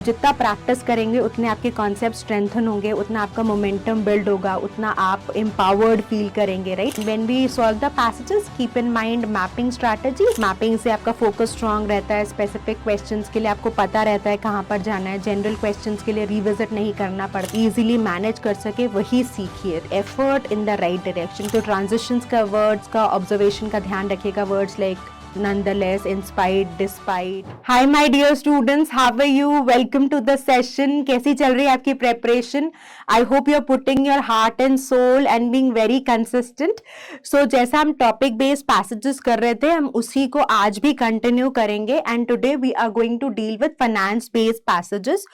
जितना प्रैक्टिस करेंगे उतने आपके कॉन्सेप्ट स्ट्रेंथन होंगे, उतना आपका मोमेंटम बिल्ड होगा, उतना आप एम्पावर्ड फील करेंगे, right. When we solve the passages keep in mind mapping strategy. Mapping से आपका फोकस स्ट्रांग रहता है, स्पेसिफिक क्वेश्चंस के लिए आपको पता रहता है कहाँ पर जाना है, जनरल क्वेश्चंस के लिए रिविजिट नहीं करना पड़ता, इजीली मैनेज कर सके वही सीखिए। Effort in the right direction. तो ट्रांजिशंस का, वर्ड्स का, ऑब्जर्वेशन का ध्यान रखिएगा। Words like nonetheless, in spite, despite. Hi my dear students, how are you? Welcome to the session. कैसी चल रही है आपकी preparation? I hope you are putting your heart and soul and being very consistent. So जैसा हम topic based passages कर रहे थे, हम उसी को आज भी continue करेंगे and today we are going to deal with finance based passages.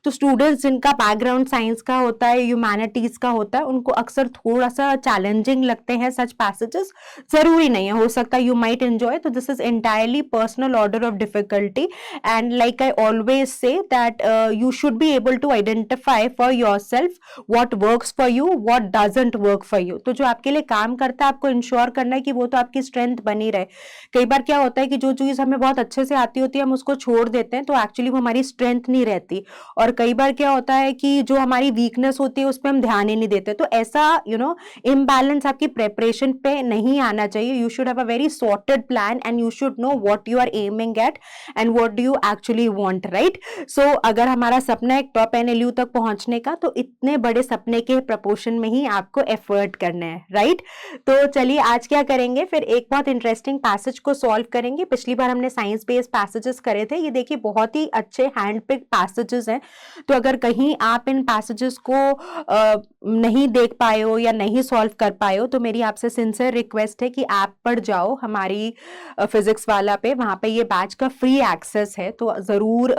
तो स्टूडेंट्स जिनका बैकग्राउंड साइंस का होता है, ह्यूमैनिटीज का होता है, उनको अक्सर थोड़ा सा चैलेंजिंग लगते हैं सच पैसेजेस। जरूरी नहीं है, हो सकता है यू माइट एंजॉय। तो this is entirely personal order of difficulty and like I always say that you should be able to identify for yourself what works for you, what doesn't work for you. तो जो आपके लिए काम करता है आपको ensure करना है कि वो तो आपकी स्ट्रेंथ बनी रहे। कई बार क्या होता है कि जो चीज हमें बहुत अच्छे से आती होती है हम उसको छोड़ देते हैं, तो एक्चुअली वो हमारी स्ट्रेंथ नहीं रहती। और कई बार क्या होता है कि जो हमारी वीकनेस होती है उस पर हम ध्यान ही नहीं देते। तो ऐसा इम्बैलेंस आपकी प्रेपरेशन पे नहीं आना चाहिए। You should have a very sorted plan and you should know what you are aiming at and what do you actually want, right. So अगर हमारा सपना है टॉप एनएलयू तक पहुंचने का, तो इतने बड़े सपने के प्रपोर्शन में ही आपको एफर्ट करना है, राइट। तो चलिए आज क्या करेंगे, फिर एक बहुत इंटरेस्टिंग पैसेज को सॉल्व करेंगे। पिछली बार हमने साइंस बेस्ड पैसेजेस करे थे, ये देखिए बहुत ही अच्छे हैंड पिक पैसेजेस हैं। तो अगर कहीं आप इन पैसेजेस को नहीं देख पाए हो या नहीं सॉल्व कर पाए हो, तो मेरी आपसे सिंसियर रिक्वेस्ट है कि ऐप पर जाओ हमारी फिजिक्स वाला पे, वहां पे ये बैच का फ्री एक्सेस है। तो जरूर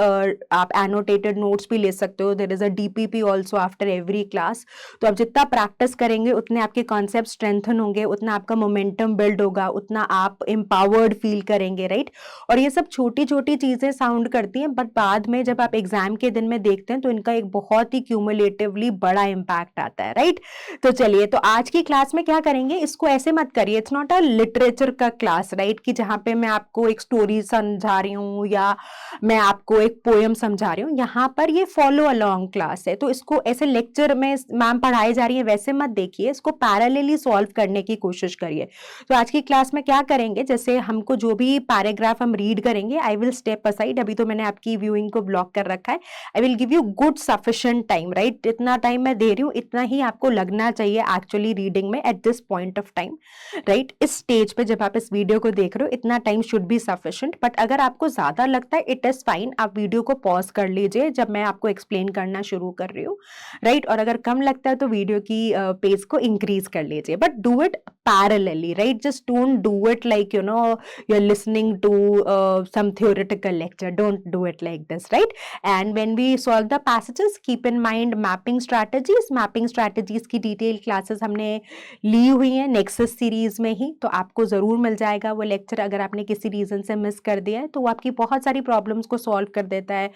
आप एनोटेटेड नोट्स भी ले सकते हो। There is a DPP also after every class. तो आप जितना प्रैक्टिस करेंगे उतने आपके कॉन्सेप्ट स्ट्रेंथन होंगे, उतना आपका मोमेंटम बिल्ड होगा, उतना आप एम्पावर्ड फील करेंगे, राइट। और ये सब छोटी छोटी चीजें साउंड करती हैं, बट बाद में जब आप एग्जाम के दिन में देखते हैं तो इनका एक बहुत ही क्यूमुलेटिवली बड़ा इंपैक्ट आता है, राइट। तो चलिए, तो आज की क्लास में क्या करेंगे, इसको ऐसे मत करिए, इट्स नॉट अ लिटरेचर का क्लास, राइट, कि जहां पे मैं आपको एक स्टोरी समझा रही हूँ या मैं आपको एक पोएम समझा रही हूँ। यहाँ पर ये फॉलो अलोंग क्लास है, तो इसको ऐसे लेक्चर में मैम पढ़ाई जा रही है वैसे मत देखिए, इसको पैरेलली सॉल्व करने की कोशिश करिए। तो आज की क्लास में क्या करेंगे, जैसे हमको जो भी पैराग्राफ हम रीड करेंगे, आई विल स्टेप असाइड। अभी तो मैंने आपकी व्यूइंग को ब्लॉक कर रखा है। I will give you good sufficient time, right. जितना टाइम मैं दे रही हूँ इतना ही आपको लगना चाहिए एक्चुअली रीडिंग में at this point of time, right. इस स्टेज पे जब आप इस वीडियो को देख रहे हो इतना time should be sufficient. But अगर आपको ज्यादा लगता है इट इज फाइन, आप वीडियो को पॉज कर लीजिए जब मैं आपको एक्सप्लेन करना शुरू कर रही हूँ, राइट। और अगर कम लगता है तो वीडियो की पेस को इंक्रीज कर लीजिए, but do it parallelly, right? Just don't do it like you're listening to some theoretical lecture. Don't do it like this, right? And when we solve the passages, keep in mind mapping strategies. Mapping strategies की detailed classes हमने ली हुई हैं Nexus series में ही, तो आपको जरूर मिल जाएगा वो lecture। अगर आपने किसी रीजन से मिस कर दिया है तो वो आपकी बहुत सारी प्रॉब्लम्स को सॉल्व कर देता है।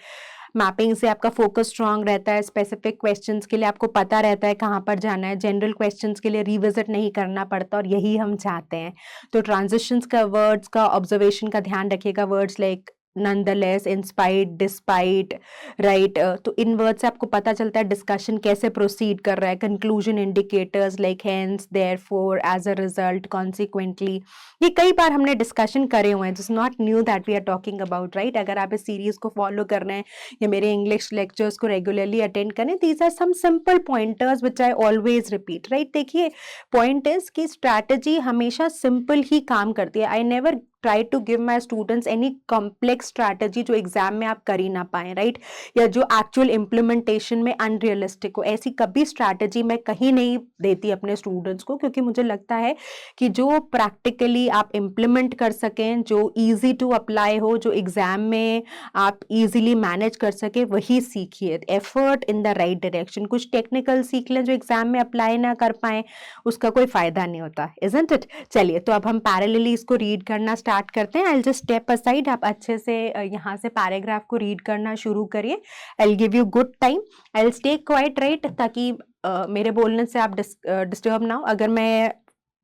मैपिंग से आपका फोकस स्ट्रांग रहता है, स्पेसिफिक क्वेश्चंस के लिए आपको पता रहता है कहाँ पर जाना है, जनरल क्वेश्चंस के लिए रिविजिट नहीं करना पड़ता, और यही हम चाहते हैं। तो ट्रांजिशंस का, वर्ड्स का, ऑब्जर्वेशन का ध्यान रखिएगा। Words like nonetheless, in spite, despite, right। तो इन वर्ड से आपको पता चलता है डिस्कशन कैसे प्रोसीड कर रहा है। Conclusion indicators like hence, therefore, as a result, consequently, ये कई बार हमने डिस्कशन करे हुए हैं। Just not new that we are talking about, right. अगर आप इस सीरीज को फॉलो कर रहे हैं या मेरे इंग्लिश लेक्चर्स को रेगुलरली अटेंड करें, these are some simple pointers which I always repeat, right. देखिए, पॉइंट इज कि स्ट्रैटेजी हमेशा सिंपल ही काम करती है। I never try to give my students any complex strategy जो एग्जाम में आप कर ही ना पाए, राइट, या जो एक्चुअल इम्प्लीमेंटेशन में अनरियलिस्टिक हो। ऐसी कभी स्ट्रैटेजी मैं कहीं नहीं देती अपने स्टूडेंट्स को, क्योंकि मुझे लगता है कि जो प्रैक्टिकली आप इम्प्लीमेंट कर सकें, जो ईजी टू अप्लाई हो, जो एग्जाम में आप इजीली मैनेज कर सके, वही सीखिए। Effort in the right direction. कुछ टेक्निकल सीख लें जो एग्जाम में अप्लाई ना कर पाए, उसका कोई फायदा नहीं होता, इजंट इट। चलिए, तो अब हम पैरेलली इसको रीड करना स्टार्ट करते हैं। I will just step aside, आप अच्छे से यहाँ से पैराग्राफ को रीड करना शुरू करिए। I will give you good time, I will stay quiet, right, ताकि मेरे बोलने से आप डिस्टर्ब ना हो। अगर मैं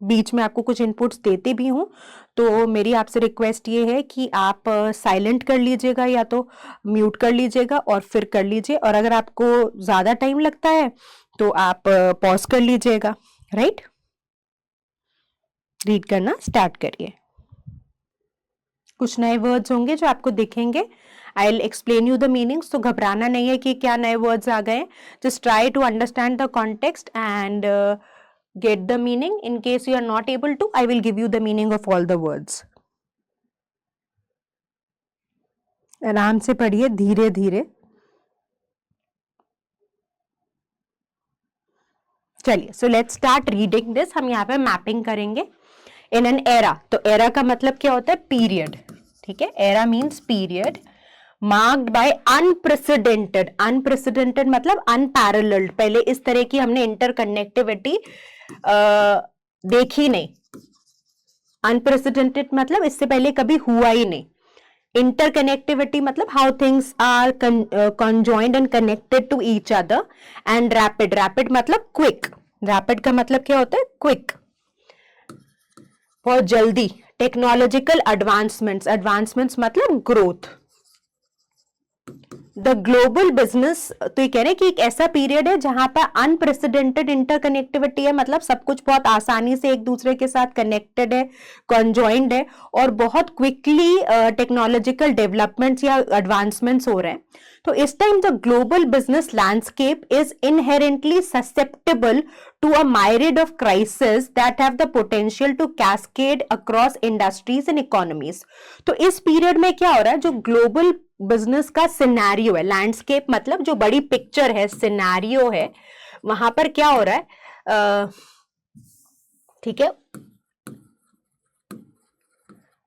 बीच में आपको कुछ इनपुट्स देते भी हूँ, तो मेरी आपसे रिक्वेस्ट ये है कि आप साइलेंट कर लीजिएगा या तो म्यूट कर लीजिएगा और फिर कर लीजिए, और अगर आपको ज़्यादा टाइम लगता है तो आप पॉज कर लीजिएगा, राइट। रीड करना स्टार्ट करिए। कुछ नए वर्ड्स होंगे जो आपको दिखेंगे, I will explain you the meanings, तो घबराना नहीं है कि क्या नए वर्ड्स आ गए। Just try to understand the context and get the meaning. In case you are not able to, I will give you the meaning of all the words. आराम से पढ़िए, धीरे धीरे। चलिए, so let's start reading this. हम यहाँ पे mapping करेंगे। In an era, तो era का मतलब क्या होता है? पीरियड, ठीक है। era means period marked by unprecedented, unprecedented मतलब unparalleled, पहले इस तरह की हमने इंटरकनेक्टिविटी देखी नहीं। अनप्रेसिडेंटेड मतलब इससे पहले कभी हुआ ही नहीं। इंटरकनेक्टिविटी मतलब how things are conjoined and connected to each other. And rapid, rapid मतलब क्विक, रैपिड का मतलब क्या होता है? क्विक, बहुत जल्दी। टेक्नोलॉजिकल एडवांसमेंट्स, एडवांसमेंट्स मतलब ग्रोथ। द ग्लोबल बिजनेस, तो ये कह रहे हैं कि एक ऐसा पीरियड है जहां पर अनप्रेसिडेंटेड इंटरकनेक्टिविटी है, मतलब सब कुछ बहुत आसानी से एक दूसरे के साथ कनेक्टेड है, कॉन्जॉइंड है, और बहुत क्विकली टेक्नोलॉजिकल डेवलपमेंट्स या एडवांसमेंट्स हो रहे हैं। तो इस time the global business landscape is inherently susceptible to a myriad of crises that have the potential to cascade across industries and economies. तो इस पीरियड में क्या हो रहा है? जो ग्लोबल बिजनेस का सिनेरियो है, लैंडस्केप मतलब जो बड़ी पिक्चर है, सिनेरियो है, वहां पर क्या हो रहा है? ठीक है,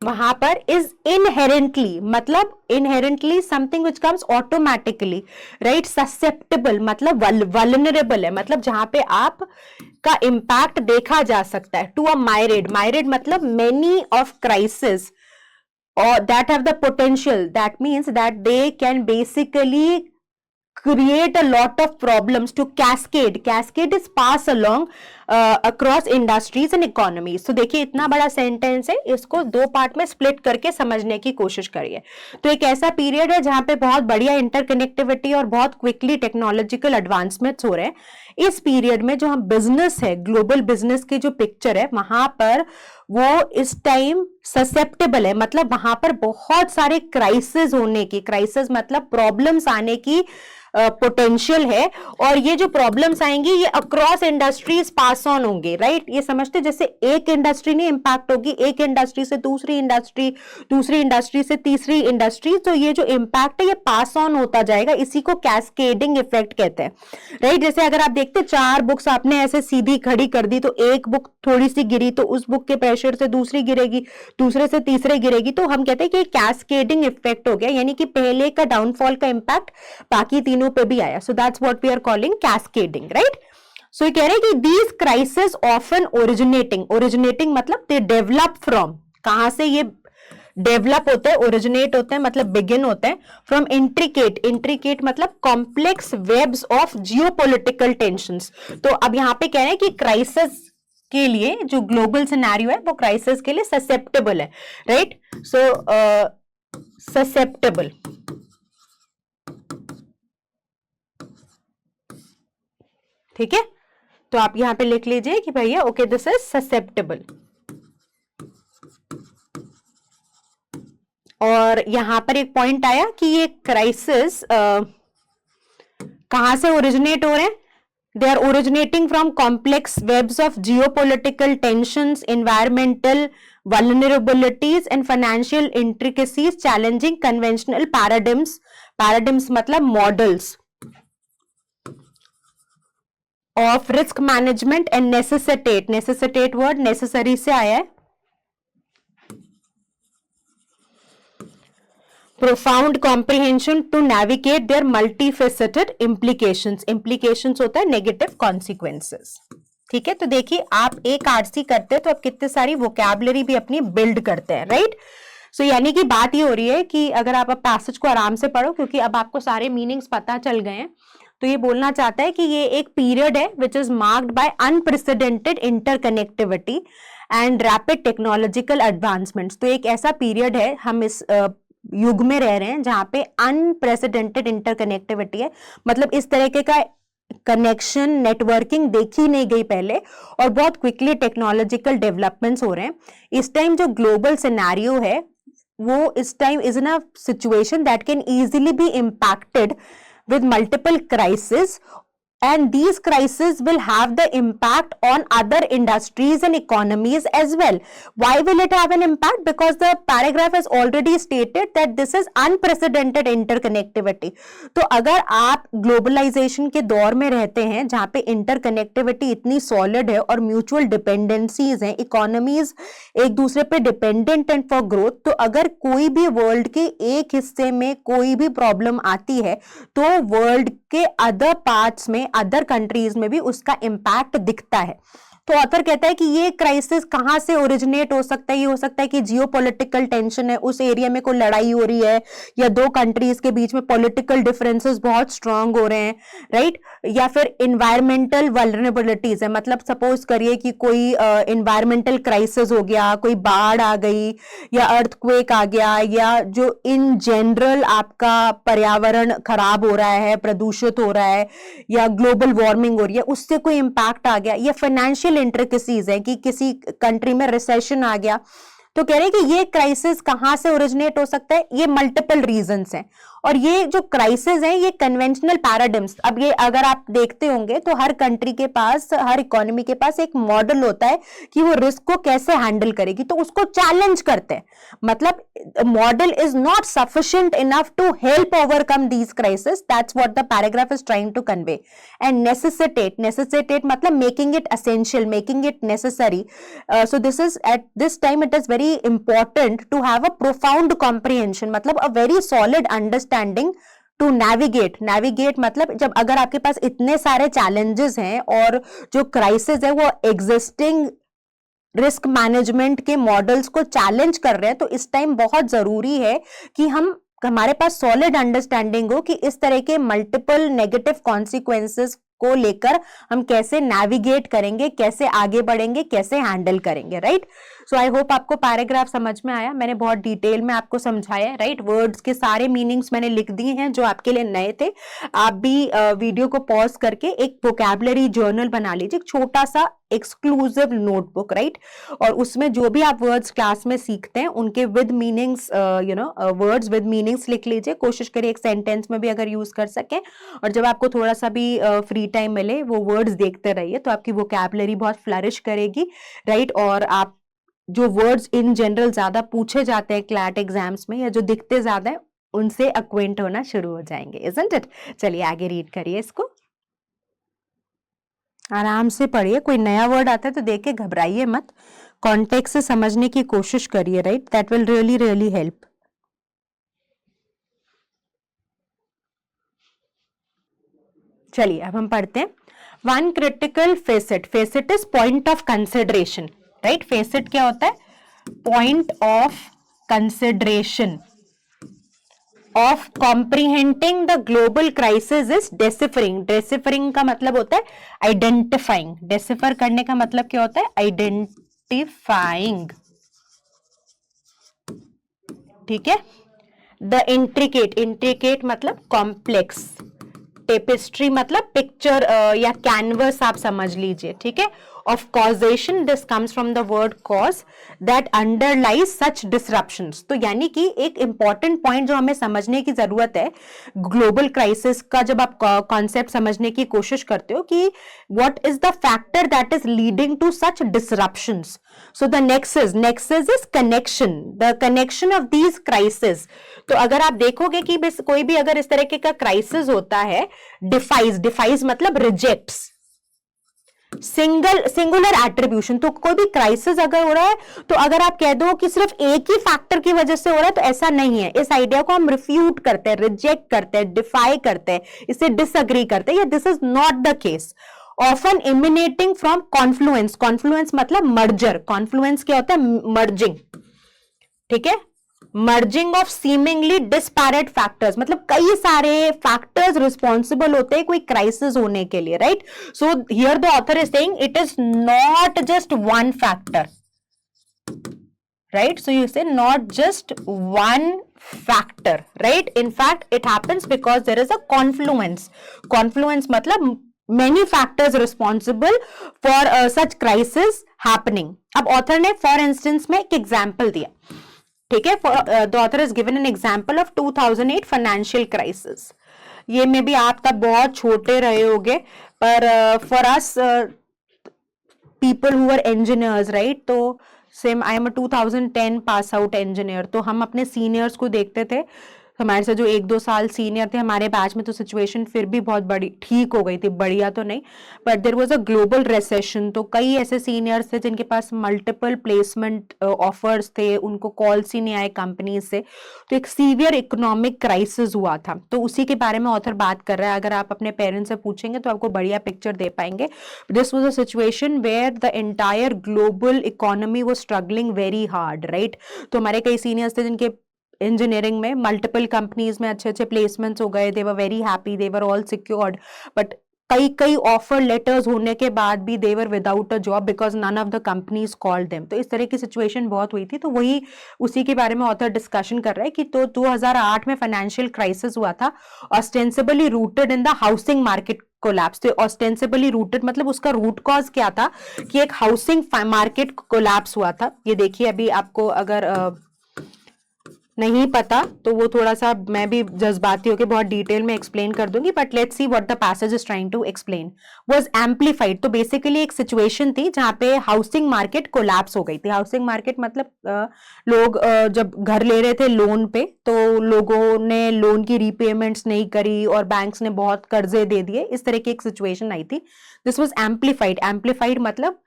वहां पर इज इनहेरेंटली मतलब inherently something which comes automatically, right. Susceptible मतलब वल्नरेबल है, मतलब जहां पे आप का इंपैक्ट देखा जा सकता है। टू अ मायरेड, मायरेड मतलब मेनी ऑफ क्राइसिस और that have the potential, that means that they can basically create a lot of problems to cascade, cascade is pass along across industries and economies। तो देखिए इतना बड़ा सेंटेंस है, इसको दो part में स्प्लिट करके समझने की कोशिश करिए। तो एक ऐसा पीरियड है जहां पे बहुत बढ़िया इंटरकनेक्टिविटी और बहुत क्विकली टेक्नोलॉजिकल एडवांसमेंट्स हो रहे हैं। इस पीरियड में जो हम बिजनेस है, ग्लोबल बिजनेस की जो पिक्चर है, वहां पर वो इस टाइम ससेप्टेबल है, मतलब वहां पर बहुत सारे क्राइसिस होने की, क्राइसिस मतलब प्रॉब्लम्स आने की पोटेंशियल है, और ये जो प्रॉब्लम्स आएंगी ये अक्रॉस इंडस्ट्रीज पास ऑन होंगे, राइट। ये समझते जैसे एक इंडस्ट्री नहीं इंपैक्ट होगी, एक इंडस्ट्री से दूसरी इंडस्ट्री, दूसरी इंडस्ट्री से तीसरी इंडस्ट्री, तो ये जो इंपैक्ट है ये पास ऑन होता जाएगा, इसी को कैस्केडिंग इफेक्ट कहते हैं, राइट। जैसे अगर आप देखते 4 बुक्स आपने ऐसे सीधी खड़ी कर दी, तो एक बुक थोड़ी सी गिरी तो उस बुक के प्रेशर से दूसरी गिरेगी, दूसरे से तीसरे गिरेगी, तो हम कहते हैं कि कैस्केडिंग इफेक्ट हो गया, यानी कि पहले का डाउनफॉल का इंपैक्ट बाकी तीनों पे भी आया। So that's what we are calling cascading, right. So ये कह रहे हैं कि these crisis often originating, originating मतलब दे डेवलप फ्रॉम, कहां से ये डेवलप होते हैं, ओरिजिनेट होते हैं मतलब बिगिन होते हैं, फ्रॉम इंट्रिकेट, इंट्रिकेट मतलब complex webs of geopolitical tensions. तो अब यहां पे कह रहे हैं कि क्राइसिस के लिए जो ग्लोबल सिनेरियो है वो क्राइसिस के लिए ससेप्टेबल है, राइट। सो ससेप्टेबल, ठीक है। तो आप यहां पे लिख लीजिए कि भैया ओके दिस इज ससेप्टेबल, और यहां पर एक पॉइंट आया कि ये क्राइसिस कहां से ओरिजिनेट हो रहे हैं? They are originating from complex webs of geopolitical tensions, environmental vulnerabilities and financial intricacies challenging conventional paradigms, paradigms मतलब models of risk management and necessitate, necessitate word necessary से आया है, profound comprehension to navigate their multifaceted implications, implications होता है negative consequences, ठीक है। तो देखिए आप एक आरसी करते हैं तो आप कितनी सारी वोकैबुलरी भी अपनी बिल्ड करते हैं, राइट। सो यानी कि बात ये हो रही है कि अगर आप पैसेज को आराम से पढ़ो, क्योंकि अब आपको सारे मीनिंग्स पता चल गए हैं, तो ये बोलना चाहता है कि ये एक पीरियड है which is marked by unprecedented interconnectivity and rapid technological advancements. तो एक ऐसा पीरियड है, हम इस युग में रह रहे हैं जहां पे अनप्रेसिडेंटेड इंटरकनेक्टिविटी है, मतलब इस तरीके का कनेक्शन नेटवर्किंग देखी नहीं गई पहले, और बहुत क्विकली टेक्नोलॉजिकल डेवलपमेंट्स हो रहे हैं। इस टाइम जो ग्लोबल सिनेरियो है वो इस time is in a situation that can easily be impacted with multiple crises, and these crises will have the impact on other industries and economies as well. Why will it have an impact? Because the paragraph has already stated that this is unprecedented interconnectivity. तो अगर आप globalisation के दौर में रहते हैं जहां पे इंटरकनेक्टिविटी इतनी सॉलिड है और म्यूचुअल डिपेंडेंसीज हैं, इकोनॉमीज एक दूसरे पे डिपेंडेंट एंड फॉर ग्रोथ, तो अगर कोई भी वर्ल्ड के एक हिस्से में कोई भी प्रॉब्लम आती है तो वर्ल्ड के अदर पार्ट्स में, अदर कंट्रीज में भी उसका इम्पैक्ट दिखता है। तो ऑथर कहता है कि ये क्राइसिस कहां से ओरिजिनेट हो सकता है? ये हो सकता है कि जियोपॉलिटिकल टेंशन है, उस एरिया में कोई लड़ाई हो रही है, या दो कंट्रीज के बीच में पॉलिटिकल डिफरेंसेस बहुत स्ट्रांग हो रहे हैं, राइट? या फिर इन्वायरमेंटल वल्नरेबिलिटीज है, मतलब सपोज करिए कि कोई इन्वायरमेंटल क्राइसिस हो गया, कोई बाढ़ आ गई या अर्थक्वेक आ गया, या जो इन जनरल आपका पर्यावरण खराब हो रहा है, प्रदूषित हो रहा है, या ग्लोबल वार्मिंग हो रही है, उससे कोई इंपैक्ट आ गया, या फाइनेंशियल इंट्रिकेसीज है कि किसी कंट्री में रिसेशन आ गया। तो कह रहे हैं कि ये क्राइसिस कहां से ओरिजिनेट हो सकता है? ये मल्टीपल रीजंस हैं, और ये जो क्राइसिस हैं ये कन्वेंशनल पैराडिम्स, अब ये अगर आप देखते होंगे तो हर कंट्री के पास, हर इकोनॉमी के पास एक मॉडल होता है कि वो रिस्क को कैसे हैंडल करेगी, तो उसको चैलेंज करते हैं। मतलब model is not sufficient enough to help overcome these crisis, that's what the paragraph is trying to convey. And necessitate मतलब making it essential, making it necessary. So this is at this time it is very important to have a profound comprehension, मतलब a very solid understanding to navigate मतलब जब अगर आपके पास इतने सारे challenges हैं और जो क्राइसिस है वो एग्जिस्टिंग रिस्क मैनेजमेंट के मॉडल्स को चैलेंज कर रहे हैं, तो इस टाइम बहुत जरूरी है कि हमारे पास सॉलिड अंडरस्टैंडिंग हो कि इस तरह के मल्टीपल नेगेटिव कॉन्सिक्वेंसेस को लेकर हम कैसे नेविगेट करेंगे, कैसे आगे बढ़ेंगे, कैसे हैंडल करेंगे, राइट? सो आई होप आपको पैराग्राफ समझ में आया। मैंने बहुत डिटेल में आपको समझाया, राइट? वर्ड्स के सारे मीनिंग्स मैंने लिख दिए हैं जो आपके लिए नए थे। आप भी वीडियो को पॉज करके एक वोकैबुलरी जर्नल बना लीजिए, छोटा सा एक्सक्लूसिव नोटबुक, राइट? और उसमें जो भी आप वर्ड्स क्लास में सीखते हैं उनके with meanings, words with meanings लिख लीजिए। कोशिश करिए एक सेंटेंस में भी अगर यूज कर सके, और जब आपको थोड़ा सा भी फ्री टाइम मिले वो वर्ड्स देखते रहिए, तो आपकी वोकैबुलरी बहुत फ्लरिश करेगी, राइट? और आप जो वर्ड्स इन जनरल ज्यादा पूछे जाते हैं क्लैट एग्जाम्स में, या जो दिखते ज्यादा है, उनसे अक्वेंट होना शुरू हो जाएंगे, इजंट इट? चलिए आगे रीड करिए इसको, आराम से पढ़िए। कोई नया वर्ड आता है तो देख के घबराइए मत, कॉन्टेक्स्ट से समझने की कोशिश करिए, right? That will really really help. चलिए अब हम पढ़ते हैं। One critical facet is point of consideration, right? Facet क्या होता है? Point of consideration of comprehending the global crisis is deciphering का मतलब होता है आइडेंटिफाइंग, डेसिफर करने का मतलब क्या होता है? आइडेंटिफाइंग, ठीक है? द इंट्रिकेट मतलब कॉम्प्लेक्स, टेपिस्ट्री मतलब पिक्चर या कैनवस आप समझ लीजिए, ठीक है? Of causation, this comes from the word cause, that underlies such disruptions. तो यानी कि एक इंपॉर्टेंट पॉइंट जो हमें समझने की जरूरत है ग्लोबल क्राइसिस का, जब आप कॉन्सेप्ट समझने की कोशिश करते हो कि what is the factor that is leading to such disruptions. So the nexus is connection, the connection of these crisis. तो अगर आप देखोगे कि कोई भी अगर इस तरह का क्राइसिस होता है, डिफाइज मतलब रिजेक्ट्स, सिंगुलर एट्रीब्यूशन। तो कोई भी क्राइसिस अगर हो रहा है तो अगर आप कह दो कि सिर्फ एक ही फैक्टर की वजह से हो रहा है, तो ऐसा नहीं है। इस आइडिया को हम रिफ्यूट करते हैं, रिजेक्ट करते हैं, डिफाई करते हैं, इससे डिसएग्री करते हैं, या this is not the case. Often emanating from Confluence मतलब मर्जर, कॉन्फ्लुएंस क्या होता है? मर्जिंग, ठीक है? Merging of seemingly disparate factors, मतलब कई सारे फैक्टर्स रिस्पॉन्सिबल होते हैं कोई क्राइसिस होने के लिए, right? So here the author is saying it is not just one factor, right? So you say not just one factor, right? In fact it happens because there is a confluence matlab many factors responsible for such crisis happening. अब author ने for instance में एक example दिया, ठीक है? The author has given an example of 2008 financial crisis. ये में भी आप तब बहुत छोटे रहे होगे, पर for us people who are engineers, right? तो same I am 2010 pass out engineer, तो हम अपने सीनियर्स को देखते थे, हमारे से जो 1-2 साल सीनियर थे हमारे बैच में, तो सिचुएशन फिर भी बहुत बड़ी ठीक हो गई थी, बढ़िया तो नहीं, but there was a global recession. तो कई ऐसे सीनियर्स थे जिनके पास मल्टीपल प्लेसमेंट ऑफर्स थे, उनको कॉल्स ही नहीं आए कंपनी से, तो एक सीवियर इकोनॉमिक क्राइसिस हुआ था। तो उसी के बारे में ऑथर बात कर रहा है। अगर आप अपने पेरेंट्स से पूछेंगे तो आपको बढ़िया पिक्चर दे पाएंगे। This was a situation where the entire global economy was struggling very hard, right? तो हमारे कई सीनियर्स थे जिनके इंजीनियरिंग में मल्टीपल कंपनीज में अच्छे अच्छे प्लेसमेंट्स हो गए, they were very happy, they were all secured, but कई ऑफर लेटर्स होने के बाद भी they were without a job because none of the companies called them. तो इस तरह की सिचुएशन बहुत हुई थी। तो वही उसी के बारे में ऑथर डिस्कशन कर रहा है कि तो 2008 में फाइनेंशियल क्राइसिस हुआ था, ostensibly rooted in the housing market collapse. तो ऑस्टेंसिबली रूटेड मतलब उसका रूट कॉज क्या था कि एक हाउसिंग मार्केट कोलैप्स हुआ था। ये देखिए, अभी आपको अगर नहीं पता तो वो थोड़ा सा मैं भी जज्बाती होकर बहुत डिटेल में एक्सप्लेन कर दूंगी, but let's see what the passage is trying to explain. Was amplified, तो बेसिकली एक सिचुएशन थी जहां पे हाउसिंग मार्केट कोलैप्स हो गई थी। हाउसिंग मार्केट मतलब लोग जब घर ले रहे थे लोन पे, तो लोगों ने लोन की रीपेमेंट्स नहीं करी और बैंक्स ने बहुत कर्जे दे दिए, इस तरह की एक सिचुएशन आई थी। दिस वाज एम्पलीफाइड मतलब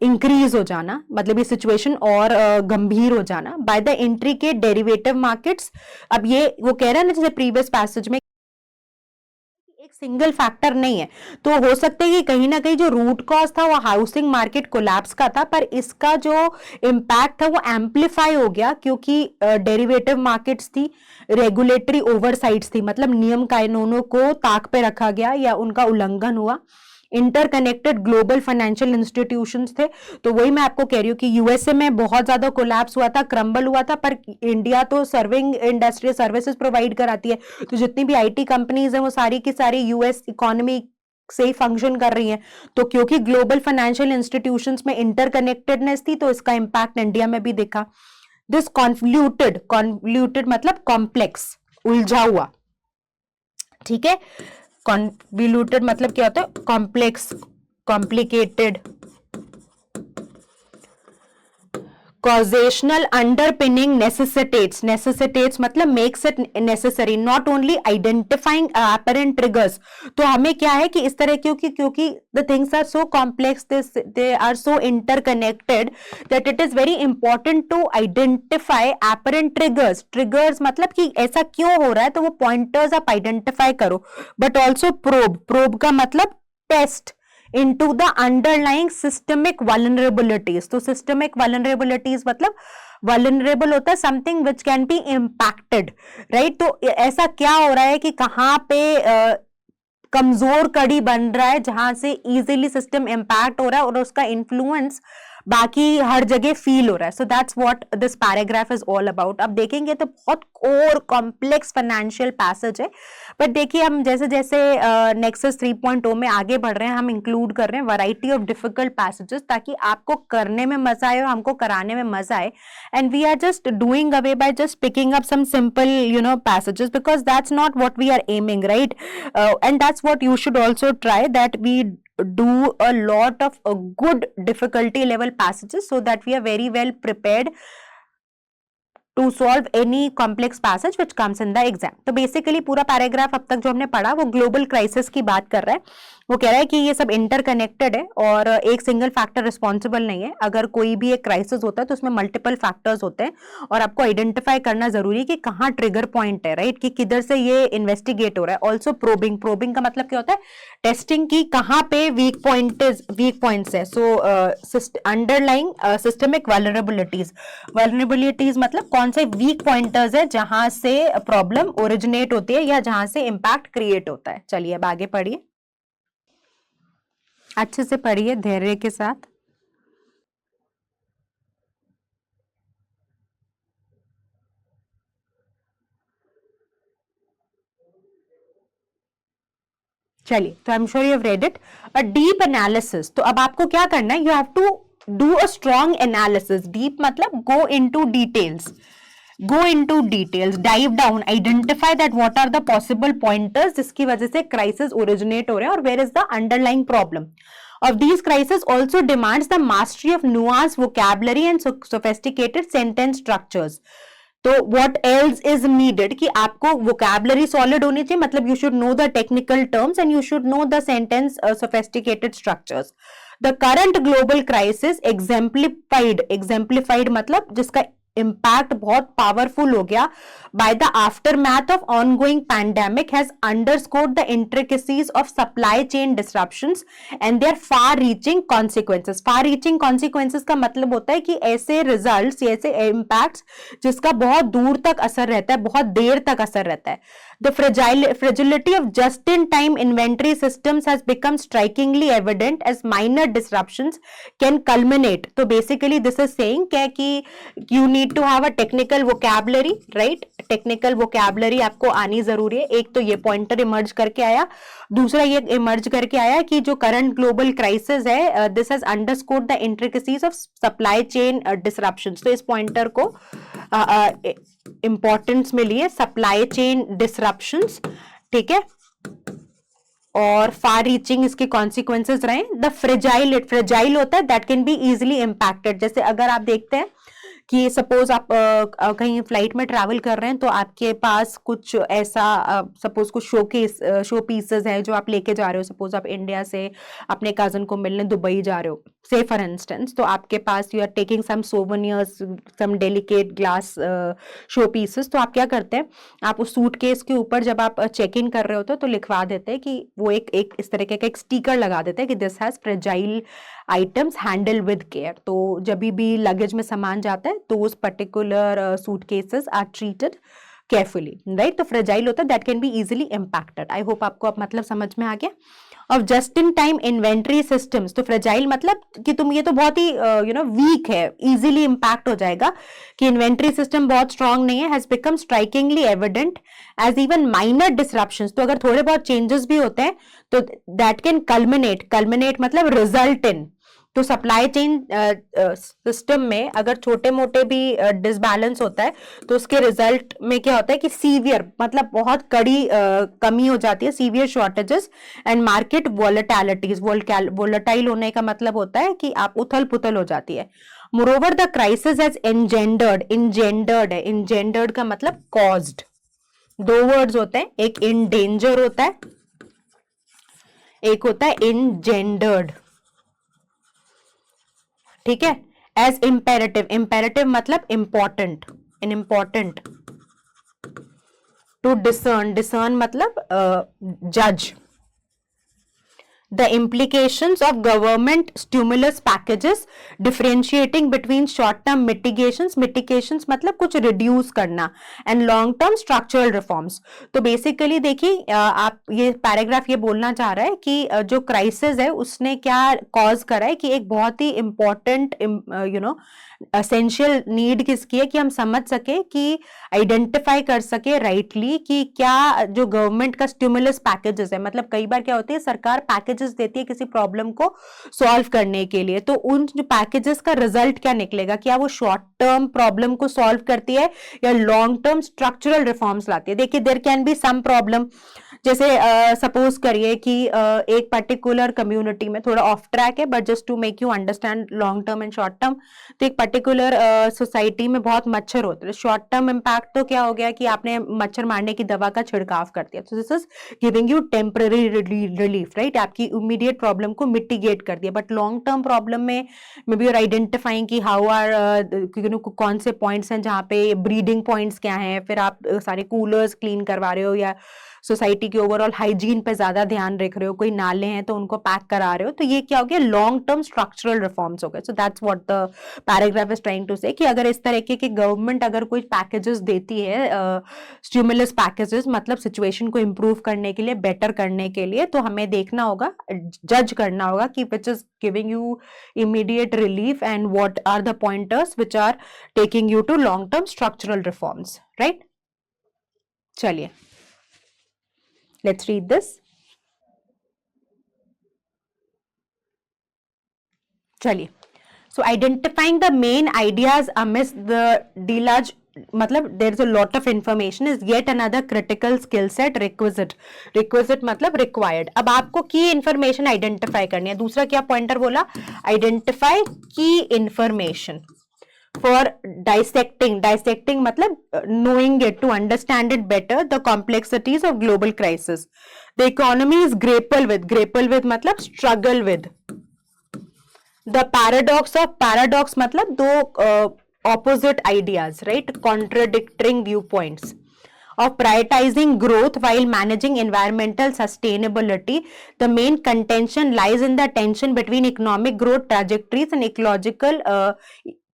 इंक्रीज हो जाना, मतलब ये सिचुएशन और गंभीर हो जाना by the intricate derivative markets. अब ये वो कह रहा है ना, जैसे प्रीवियस पैसेज में एक सिंगल फैक्टर नहीं है, तो हो सकता है कि कहीं ना कहीं जो रूट कॉज था वो हाउसिंग मार्केट कोलैप्स का था, पर इसका जो इम्पैक्ट था वो एम्पलीफाई हो गया क्योंकि डेरिवेटिव मार्केट्स थी, रेगुलेटरी ओवरसाइट्स थी, मतलब नियम कानूनों को ताक पे रखा गया या उनका उल्लंघन हुआ, इंटरकनेक्टेड ग्लोबल फाइनेंशियल इंस्टीट्यूशंस थे। तो वही मैं आपको कह रही हूँ कि यूएसए में बहुत ज्यादा कोलैप्स हुआ था, क्रम्बल हुआ था, पर इंडिया तो सर्विंग इंडस्ट्री सर्विसेज प्रोवाइड कराती है, तो जितनी भी आईटी कंपनीज हैं वो सारी की सारी यूएस इकोनॉमी से ही फंक्शन कर रही हैं। तो क्योंकि ग्लोबल फाइनेंशियल इंस्टीट्यूशंस में इंटरकनेक्टेडनेस थी, तो इसका इंपैक्ट इंडिया में भी दिखा। दिस कॉन्वल्यूटेड मतलब कॉम्प्लेक्स, उलझा हुआ, ठीक है? कॉन्वल्यूटेड मतलब क्या होता है? Complex, complicated. Causational underpinning necessitates मतलब makes it necessary, not only identifying apparent triggers। तो हमें क्या है कि इस तरह क्योंकि the things are so complex, they are so interconnected that it is very important to identify apparent triggers मतलब कि ऐसा क्यों हो रहा है, तो वो pointers आप identify करो, but also probe का मतलब test into the underlying systemic vulnerabilities। तो systemic vulnerabilities मतलब vulnerable होता है something which can be impacted, right? तो ऐसा क्या हो रहा है कि कहां पे कमजोर कड़ी बन रहा है जहां से इजीली सिस्टम इंपैक्ट हो रहा है और उसका इन्फ्लुएंस बाकी हर जगह फील हो रहा है। सो that's what this paragraph is all about. अब देखेंगे तो बहुत और कॉम्प्लेक्स फाइनेंशियल पैसेज है, बट देखिए हम जैसे जैसे नेक्सस 3.0 में आगे बढ़ रहे हैं, हम इंक्लूड कर रहे हैं वैरायटी ऑफ डिफिकल्ट पैसेजेस ताकि आपको करने में मजा आए और हमको कराने में मजा आए। And we are just doing away by just picking up some simple passages because that's not what we are aiming, right? And that's what you should also try, that we do a lot of good difficulty level passages so that we are very well prepared to solve any complex passage which comes in the exam। तो basically पूरा paragraph अब तक जो हमने पढ़ा वो global crisis की बात कर रहा है। वो कह रहा है कि ये सब इंटरकनेक्टेड है और एक सिंगल फैक्टर रिस्पॉन्सिबल नहीं है। अगर कोई भी एक क्राइसिस होता है तो उसमें मल्टीपल फैक्टर्स होते हैं और आपको आइडेंटिफाई करना जरूरी है कि कहाँ ट्रिगर पॉइंट है, राइट? कि किधर से ये इन्वेस्टिगेट हो रहा है। ऑल्सो प्रोबिंग का मतलब क्या होता है? टेस्टिंग की कहाँ पे वीक पॉइंट्स है। सो अंडरलाइंग सिस्टमिक वल्नरेबिलिटीज मतलब कौन से वीक पॉइंटर्स है जहां से प्रॉब्लम ओरिजिनेट होती है या जहां से इंपैक्ट क्रिएट होता है। चलिए अब आगे पढ़िए, अच्छे से पढ़िए धैर्य के साथ। चलिए, तो I am sure you have read it. A deep analysis, तो अब आपको क्या करना है, you have to do a strong analysis. Deep मतलब go into details, go into details, dive down, identify that what are the possible pointers जिसकी वजह से crisis originate हो रहे हैं और where is the underlying problem of these crises also demands the mastery of nuanced vocabulary and sophisticated sentence structures। तो what else is needed कि आपको vocabulary solid होनी चाहिए, मतलब you should know the technical terms and you should know the sentence sophisticated structures। The current global crisis exemplified मतलब जिसका impact बहुत powerful हो गया by the aftermath of ongoing pandemic has underscored the intricacies of supply chain disruptions and their far reaching consequences. Far reaching consequences का मतलब होता है कि ऐसे रिजल्ट्स, ऐसे इम्पैक्ट्स जिसका बहुत दूर तक असर रहता है, बहुत देर तक असर रहता है। The fragility of just-in-time inventory systems has become strikingly evident as minor disruptions can culminate। तो basically this is saying क्या कि you need to have a technical vocabulary, right? Technical vocabulary आपको आनी जरूरी है। एक तो ये पॉइंटर इमर्ज करके आया, दूसरा ये इमर्ज करके आया कि जो करंट ग्लोबल क्राइसिस है, this has underscored the intricacies of supply chain disruptions. तो इस पॉइंटर को इंपॉर्टेंस में लिए, सप्लाई चेन डिसरप्शंस, ठीक है, और फार रीचिंग इसके कॉन्सिक्वेंसेस रहे। द फ्रेजाइल होता है that can be easily impacted. जैसे अगर आप देखते हैं कि सपोज आप कहीं फ्लाइट में ट्रैवल कर रहे हैं तो आपके पास कुछ ऐसा सपोज कुछ शो पीसेस है जो आप लेके जा रहे हो। सपोज आप इंडिया से अपने कजन को मिलने दुबई जा रहे हो, से फॉर इंस्टेंस, तो आपके पास you are taking some souvenirs, some delicate glass show pieces. तो आप क्या करते हैं, आप उस सूटकेस के ऊपर जब आप चेक इन कर रहे होते हो तो लिखवा देते हैं कि वो एक इस तरीके का एक स्टिकर लगा देते हैं कि this has fragile items handle with care. तो जब भी लगेज में सामान जाता है तो उस particular suitcases are treated carefully, right. तो फ्रेजाइल होता है that can be easily impacted. I hope आपको अब मतलब समझ में आ गया। Of just in time inventory systems, तो फ्रेजाइल मतलब कि तुम ये तो बहुत ही वीक है, इजीली इंपैक्ट हो जाएगा, कि इन्वेंट्री सिस्टम बहुत स्ट्रांग नहीं है, has become strikingly evident as even minor disruptions. तो अगर थोड़े बहुत चेंजेस भी होते हैं तो दैट कैन कल्मिनेट मतलब रिजल्ट इन। तो सप्लाई चेन सिस्टम में अगर छोटे मोटे भी डिसबैलेंस होता है तो उसके रिजल्ट में क्या होता है कि सीवियर मतलब बहुत कड़ी कमी हो जाती है, severe shortages and market volatilities. Volatile होने का मतलब होता है कि आप उथल पुथल हो जाती है। मोरोवर द क्राइसिस हैज इंजेंडर्ड है, इंजेंडर्ड का मतलब कॉज्ड। दो वर्ड्स होते हैं, एक इंडेंजर होता है, एक होता है इंजेंडर्ड, ठीक है। एज इंपेरेटिव मतलब important, in important. To discern मतलब जज। The implications of government stimulus packages, differentiating between short-term mitigations मतलब कुछ reduce करना, and long-term structural reforms। तो basically देखिए आप ये पैराग्राफ ये बोलना चाह रहा है कि जो क्राइसिस है उसने क्या कॉज करा है कि एक बहुत ही इंपॉर्टेंट एसेंशियल नीड किसकी है कि हम समझ सके कि आइडेंटिफाई कर सके राइटली कि क्या जो गवर्नमेंट का स्टिमुलस पैकेजेस है, मतलब कई बार क्या होती है सरकार पैकेजेस देती है किसी प्रॉब्लम को सॉल्व करने के लिए, तो उन जो पैकेजेस का रिजल्ट क्या निकलेगा, क्या वो शॉर्ट टर्म प्रॉब्लम को सॉल्व करती है या लॉन्ग टर्म स्ट्रक्चरल रिफॉर्म्स लाती है। देखिए there can be some problem, जैसे सपोज करिए कि एक पर्टिकुलर कम्युनिटी में थोड़ा ऑफ ट्रैक है but just to make you understand long term and short term, तो एक पर्टिकुलर सोसाइटी में बहुत मच्छर होते हैं। शॉर्ट टर्म इम्पैक्ट तो क्या हो गया कि आपने मच्छर मारने की दवा का छिड़काव कर दिया, तो this is giving you temporary relief, right, आपकी इमीडिएट प्रॉब्लम को मिटिगेट कर दिया। बट लॉन्ग टर्म प्रॉब्लम में मे बी यूर आइडेंटिफाइंग कि हाउ आर कौन से पॉइंट्स हैं जहाँ पे ब्रीडिंग पॉइंट्स क्या हैं, फिर आप सारे कूलर्स क्लीन करवा रहे हो या सोसाइटी की ओवरऑल हाइजीन पे ज्यादा ध्यान रख रहे हो, कोई नाले हैं तो उनको पैक करा रहे हो, तो ये क्या हो गया, लॉन्ग टर्म स्ट्रक्चरल रिफॉर्म्स हो गए. So that's what the paragraph is trying to say कि अगर इस तरीके की गवर्नमेंट अगर कोई पैकेजेस देती है, स्टिमुलस पैकेजेस, मतलब सिचुएशन को इंप्रूव करने के लिए, बेटर करने के लिए, तो हमें देखना होगा, जज करना होगा कि which is giving you immediate relief and what are the pointers which are taking you to long term structural reforms, right? चलिए, let's read this. चलिए, so identifying the main ideas amidst the delage, मतलब there is a lot of information is yet another critical skill set requisite. requisite मतलब required. अब आपको की information identify करनी है. दूसरा क्या pointer बोला, identify key information for dissecting मतलब knowing it, to understand it better, the complexities of global crisis. The economy is grapple with मतलब struggle with. The paradox मतलब दो opposite ideas, right? Contradicting viewpoints of prioritizing growth while managing environmental sustainability. The main contention lies in the tension between economic growth trajectories and ecological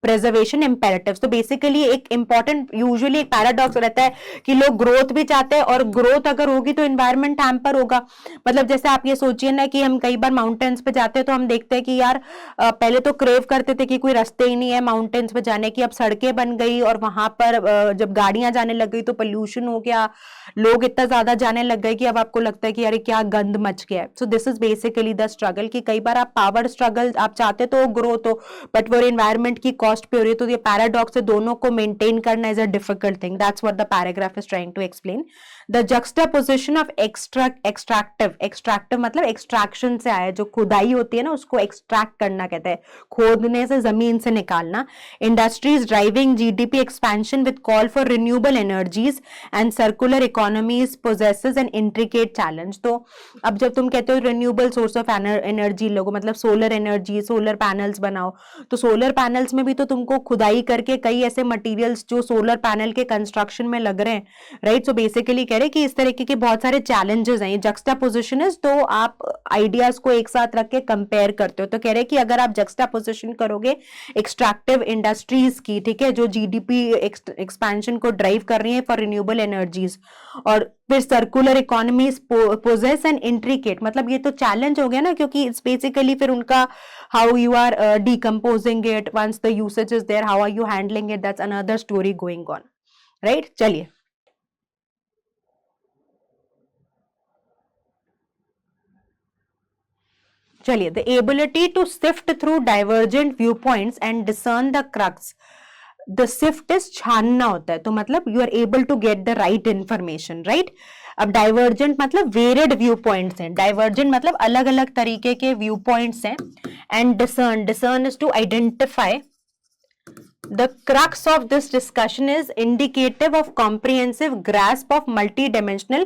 preservation imperatives. तो basically एक important, usually एक paradox रहता है कि लोग growth भी चाहते हैं, और ग्रोथ अगर होगी तो एनवायरनमेंट हैम्पर होगा. मतलब जैसे आप ये सोचिए ना कि हम कई बार माउंटेन्स पे जाते हैं तो हम देखते हैं कि यार पहले तो क्रेव करते थे कि कोई रास्ते ही नहीं है माउंटेन्स पे जाने की, अब सड़कें बन गई और वहां पर जब गाड़ियां जाने लग गई तो पोल्यूशन हो गया, लोग इतना ज्यादा जाने लग गए कि अब आपको लगता है कि यार क्या गंद मच गया है. So this is basically the struggle कि कई बार आप पावर स्ट्रगल आप चाहते तो ग्रोथ हो, बट वो एनवायरनमेंट की कॉस्ट पे हो रही है. तो ये पैराडॉक्स है, दोनों को मेंटेन करना is a difficult thing. That's what the paragraph is trying to explain. The juxtaposition of extractive मतलब एक्सट्रैक्शन से आया, जो खुदाई होती है ना उसको एक्सट्रैक्ट करना कहते हैं, खोदने से, जमीन से निकालना. Industries driving GDP expansion with call for renewable energies and circular economies poses an intricate challenge. तो अब जब तुम कहते हो रिन्यूएबल सोर्स ऑफ एनर्जी लोगो, मतलब सोलर एनर्जी, सोलर पैनल्स बनाओ, तो सोलर पैनल्स में भी तो तुमको खुदाई करके कई ऐसे मटेरियल्स जो सोलर पैनल के कंस्ट्रक्शन में लग रहे हैं, राइट. सो बेसिकली कह रहे कि इस तरीके के बहुत सारे चैलेंजेस हैं. जक्सटापोजिशन इज, तो आप आइडियाज को एक साथ रख के कंपेयर करते हो. तो कह रहे कि अगर आप जक्सटापोजिशन करोगे एक्सट्रैक्टिव इंडस्ट्रीज की, ठीक है, जो जीडीपी एक्सपेंशन को ड्राइव कर रही है फॉर रिन्यूएबल एनर्जीज, और फिर circular economies poses and intricate, मतलब ये तो चैलेंज हो गया ना, क्योंकि इट्स बेसिकली फिर उनका how you are decomposing it once the usage is there, how are you handling it, that's another story going on, right. चलिए, चलिए, the ability to sift through divergent view points and discern the crux. The sift is छानना होता है, तो मतलब you are able to get the right information, right. अब divergent मतलब varied view points हैं, डाइवर्जेंट मतलब अलग अलग तरीके के व्यू पॉइंट्स हैं. And discern is to identify. The crux of this discussion is indicative of comprehensive grasp of multi-dimensional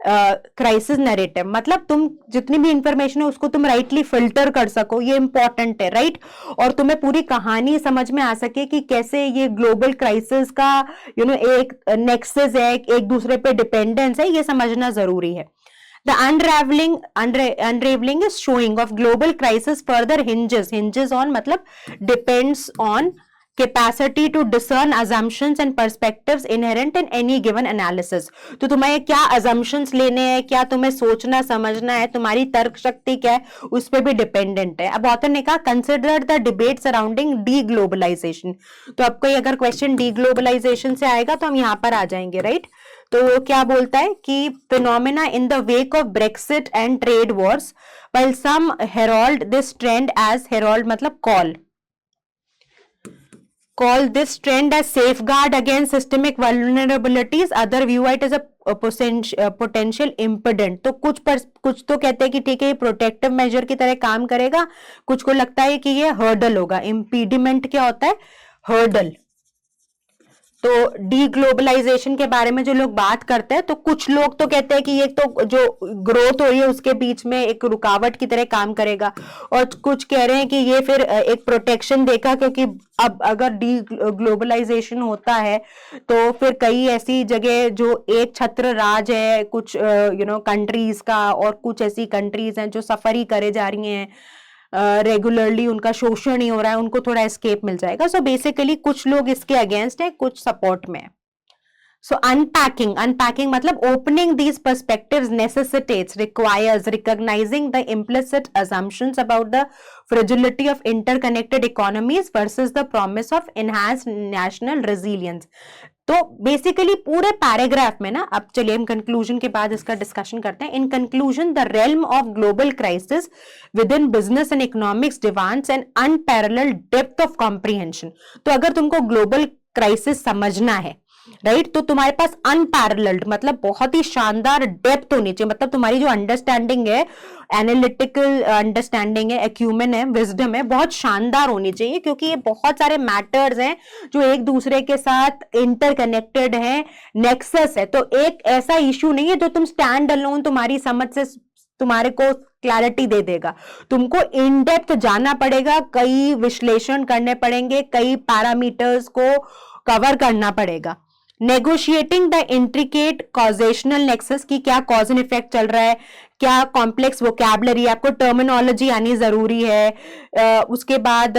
crisis narrative. मतलब तुम जितनी भी इंफॉर्मेशन है उसको तुम राइटली फिल्टर कर सको, ये इंपॉर्टेंट है, राइट. और तुम्हें पूरी कहानी समझ में आ सके कि कैसे ये ग्लोबल क्राइसिस का एक नेक्सस है, एक दूसरे पे डिपेंडेंस है, ये समझना जरूरी है. The unraveling is showing of global crisis further hinges on मतलब depends on capacity to discern assumptions and perspectives inherent in any given analysis. तो तुम्हें क्या assumptions लेने हैं, क्या तुम्हें सोचना समझना है, तुम्हारी तर्क शक्ति क्या है, उस पर भी डिपेंडेंट है. अब ऑथर ने कहा कंसिडर द डिबेट सराउंडिंग डीग्लोबलाइजेशन. तो अब कोई अगर क्वेश्चन डीग्लोबलाइजेशन से आएगा तो हम यहाँ पर आ जाएंगे, राइट. तो वो क्या बोलता है कि phenomena in the wake of Brexit and trade Wars, while some herald this trend as मतलब call this trend as safeguard against systemic vulnerabilities, other view it as a potential impediment. तो कुछ तो कहते हैं कि ठीक है ये प्रोटेक्टिव मेजर की तरह काम करेगा, कुछ को लगता है कि ये हर्डल होगा. इम्पीडिमेंट क्या होता है, हर्डल. तो डीग्लोबलाइजेशन के बारे में जो लोग बात करते हैं, तो कुछ लोग तो कहते हैं कि ये तो जो ग्रोथ हो रही है उसके बीच में एक रुकावट की तरह काम करेगा, और कुछ कह रहे हैं कि ये फिर एक प्रोटेक्शन देगा, क्योंकि अब अगर डीग्लोबलाइजेशन होता है तो फिर कई ऐसी जगह जो एक छत्र राज है कुछ कंट्रीज का, और कुछ ऐसी कंट्रीज हैं जो सफर ही करे जा रही हैं, रेगुलरली उनका शोषण नहीं हो रहा है, उनको थोड़ा एस्केप मिल जाएगा। सो बेसिकली कुछ लोग इसके अगेंस्ट है, कुछ सपोर्ट में। सो अनपैकिंग मतलब opening these perspectives necessitates, requires recognizing the implicit assumptions about the fragility of interconnected economies versus the promise of enhanced national resilience। तो बेसिकली पूरे पैराग्राफ में ना, अब चलिए हम कंक्लूजन के बाद इसका डिस्कशन करते हैं। In conclusion the realm of global crisis within business and economics demands an unparalleled depth of comprehension. तो अगर तुमको ग्लोबल क्राइसिस समझना है, राइट, तो तुम्हारे पास अनपैरेलल्ड मतलब बहुत ही शानदार डेप्थ होनी चाहिए। मतलब तुम्हारी जो अंडरस्टैंडिंग है, एनालिटिकल अंडरस्टैंडिंग है, एक्यूमेन है, विजडम है, बहुत शानदार होनी चाहिए, क्योंकि ये बहुत सारे मैटर्स हैं जो एक दूसरे के साथ इंटरकनेक्टेड हैं, नेक्सस है। तो एक ऐसा इशू नहीं है जो तुम स्टैंड अलोन तुम्हारी समझ से तुम्हारे को क्लैरिटी दे देगा। तुमको इन डेप्थ जाना पड़ेगा, कई विश्लेषण करने पड़ेंगे, कई पैरामीटर्स को कवर करना पड़ेगा। नेगोशिएटिंग द इंट्रिकेट कॉजेशनल नेक्सस की क्या कॉज एंड इफेक्ट चल रहा है, क्या कॉम्प्लेक्स वोकैबुलरी, आपको टर्मिनोलॉजी आनी जरूरी है, उसके बाद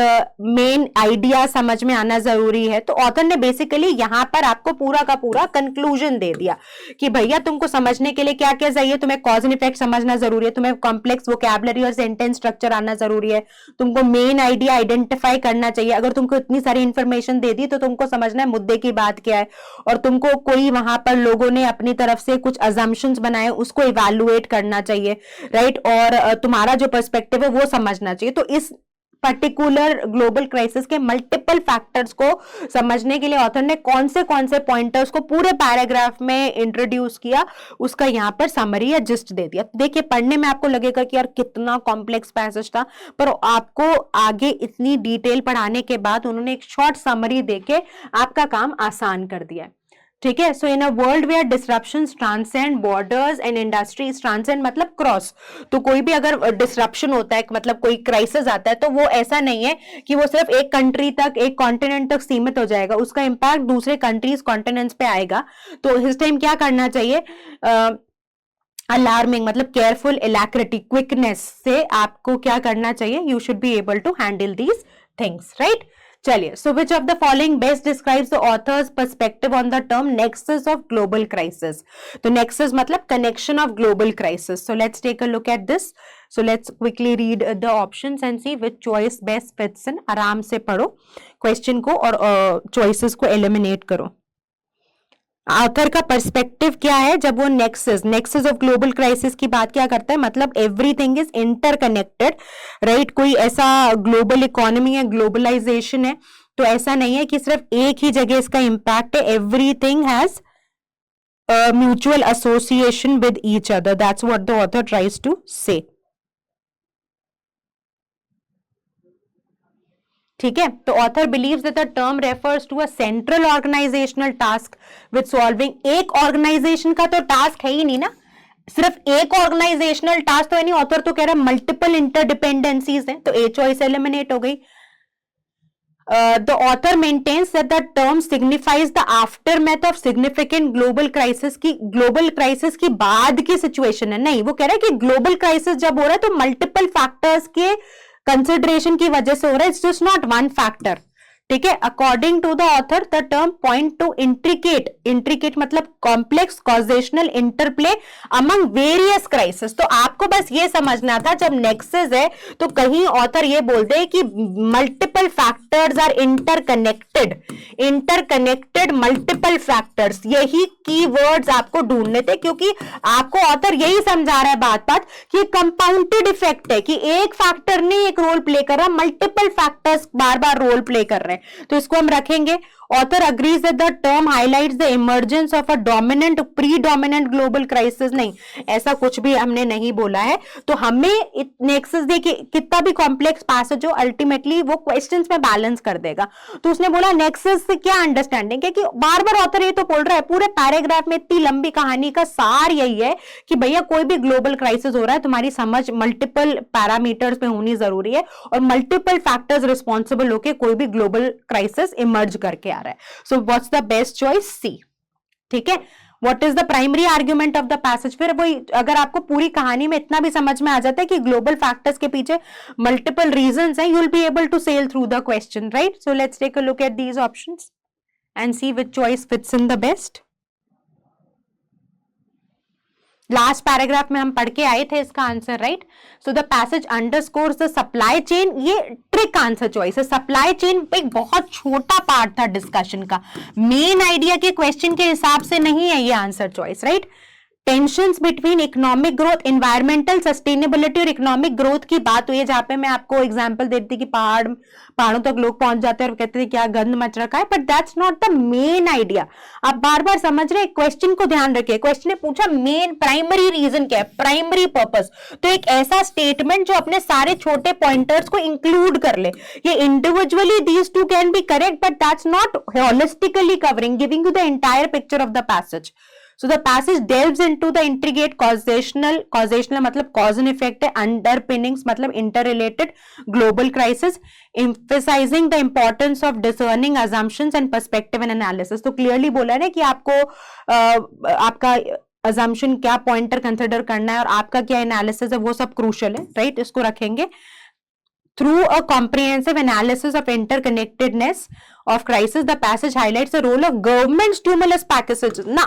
मेन आइडिया समझ में आना जरूरी है। तो ऑथर ने बेसिकली यहां पर आपको पूरा का पूरा कंक्लूजन दे दिया कि भैया तुमको समझने के लिए क्या क्या चाहिए, तुम्हें कॉज एंड इफेक्ट समझना जरूरी है, तुम्हें कॉम्प्लेक्स वोकैबुलरी और सेंटेंस स्ट्रक्चर आना जरूरी है, तुमको मेन आइडिया आइडेंटिफाई करना चाहिए। अगर तुमको इतनी सारी इंफॉर्मेशन दे दी तो तुमको समझना है मुद्दे की बात क्या है, और तुमको कोई वहां पर लोगों ने अपनी तरफ से कुछ अजम्पशंस बनाए उसको इवैल्यूएट करना चाहिए, राइट, और तुम्हारा जो पर्सपेक्टिव है वो समझना चाहिए। तो इस पर्टिकुलर ग्लोबल क्राइसिस के मल्टीपल फैक्टर्स को समझने के लिए ऑथर ने कौन से पॉइंटर्स को पूरे पैराग्राफ में इंट्रोड्यूस किया, उसका यहां पर समरी या जिस्ट दे दिया। देखिए, पढ़ने में आपको लगेगा कि यार कितना कॉम्प्लेक्स पैसेज था, पर आपको आगे इतनी डिटेल पढ़ाने के बाद उन्होंने एक शॉर्ट समरी देके आपका काम आसान कर दिया है। ठीक है। So in a world where disruptions transcend borders and industries, transcend मतलब क्रॉस, तो कोई भी अगर डिसरप्शन होता है, मतलब कोई क्राइसिस आता है, तो वो ऐसा नहीं है कि वो सिर्फ एक कंट्री तक, एक कॉन्टिनेंट तक सीमित हो जाएगा, उसका इंपैक्ट दूसरे कंट्रीज कॉन्टिनेंट्स पे आएगा। तो इस टाइम क्या करना चाहिए, अलार्मिंग मतलब केयरफुल, एलैक्रिटी क्विकनेस से आपको क्या करना चाहिए, you should be able to handle these things, right. चलिए, so which of the following best describes the author's perspective on the term nexus of global crisis? तो nexus मतलब connection of global crisis. So let's take a look at this. So let's quickly read the options and see which choice best fits in. आराम से पढ़ो question को और choices को eliminate करो। Author का पर्सपेक्टिव क्या है जब वो नेक्सस ऑफ ग्लोबल क्राइसिस की बात क्या करता है, मतलब एवरीथिंग इज इंटरकनेक्टेड, राइट। कोई ऐसा ग्लोबल इकोनॉमी है, ग्लोबलाइजेशन है, तो ऐसा नहीं है कि सिर्फ एक ही जगह इसका इंपैक्ट है, everything has mutual association with each other, that's what the author tries to say. ठीक है। तो author believes that the term refers to a central organizational task with solving, एक ऑर्गेनाइजेशन का तो टास्क है ही नहीं ना, सिर्फ एक ऑर्गेनाइजेशनल टास्क तो है नहीं, ऑथर तो कह रहा है मल्टीपल इंटरडिपेंडेंसीज हैं, तो ए चॉइस एलिमिनेट हो गई। The author maintains that the term signifies the aftermath of significant global crisis, की global crisis की बाद की सिचुएशन है, नहीं, वो कह रहा है कि ग्लोबल क्राइसिस जब हो रहा है तो मल्टीपल फैक्टर्स के कंसिडरेशन की वजह से हो रहा है, it's just not one factor. ठीक है। According to the author the term point to intricate मतलब complex causational interplay among various crisis. तो आपको बस ये समझना था जब नेक्सस है तो कहीं ऑथर ये बोलते हैं कि multiple factors are interconnected multiple factors, यही कीवर्ड्स आपको ढूंढने थे, क्योंकि आपको ऑथर यही समझा रहा है बात कि कंपाउंडेड इफेक्ट है, कि एक फैक्टर नहीं एक रोल प्ले कर रहा, मल्टीपल फैक्टर्स बार बार रोल प्ले कर रहे हैं। तो इसको हम रखेंगे। Author agrees that the term highlights the emergence of a dominant predominant global crisis. नहीं, ऐसा कुछ भी हमने नहीं बोला है। तो हमें नेक्सस देखिए, कितना भी कॉम्प्लेक्स पैसेज हो, अल्टीमेटली वो क्वेश्चंस में बैलेंस कर देगा। तो उसने बोला नेक्सस से क्या अंडरस्टैंडिंग है कि बार बार ऑथर ये तो बोल रहा है, पूरे पैराग्राफ में इतनी लंबी कहानी का सार यही है कि भैया कोई भी ग्लोबल क्राइसिस हो रहा है, तुम्हारी समझ मल्टीपल पैरामीटर्स पे होनी जरूरी है और मल्टीपल फैक्टर्स रिस्पॉन्सिबल होके कोई भी ग्लोबल क्राइसिस इमर्ज करके आ रहा है। So what's the best choice? C. ठीक है, what is the primary argument of the passage? फिर वही, अगर आपको पूरी कहानी में इतना भी समझ में आ जाता है कि ग्लोबल फैक्टर्स के पीछे मल्टीपल रीजंस हैं, you will be able to sail through the question, right? So let's take a look at these options and see which choice fits in the best. Last paragraph में हम पढ़ के आए थे इसका answer, right? So the passage underscores the supply chain. ये trick answer choice है। Supply chain एक बहुत छोटा पार्ट था डिस्कशन का, मेन आइडिया के क्वेश्चन के हिसाब से नहीं है ये answer choice, right? Tensions between economic growth, environmental sustainability और इकोनॉमिक ग्रोथ की बात हुई है, जहां पे मैं आपको एग्जांपल देती कि पहाड़ों तक लोग पहुंच जाते हैं और कहते थे क्या गंद मच रखा है, but that's not the main idea. आप बार बार समझ रहे, क्वेश्चन को ध्यान रखिए। क्वेश्चन ने पूछा मेन प्राइमरी रीजन क्या है, प्राइमरी पर्पस। तो एक ऐसा स्टेटमेंट जो अपने सारे छोटे पॉइंटर्स को इंक्लूड कर ले। ये individually these two can be correct, but that's not holistically covering, giving you the entire picture of the passage. So the passage delves into the intricate causational मतलब cause and effect है, underpinnings मतलब interrelated global crisis, emphasizing the importance of discerning assumptions and perspective and analysis। तो clearly बोला है ना कि आपको आपका assumption क्या pointer consider करना है और आपका क्या analysis है, वो सब crucial है, right? इसको रखेंगे। Through a comprehensive analysis of interconnectedness of crisis, the passage highlights the role of government stimulus packages. ना,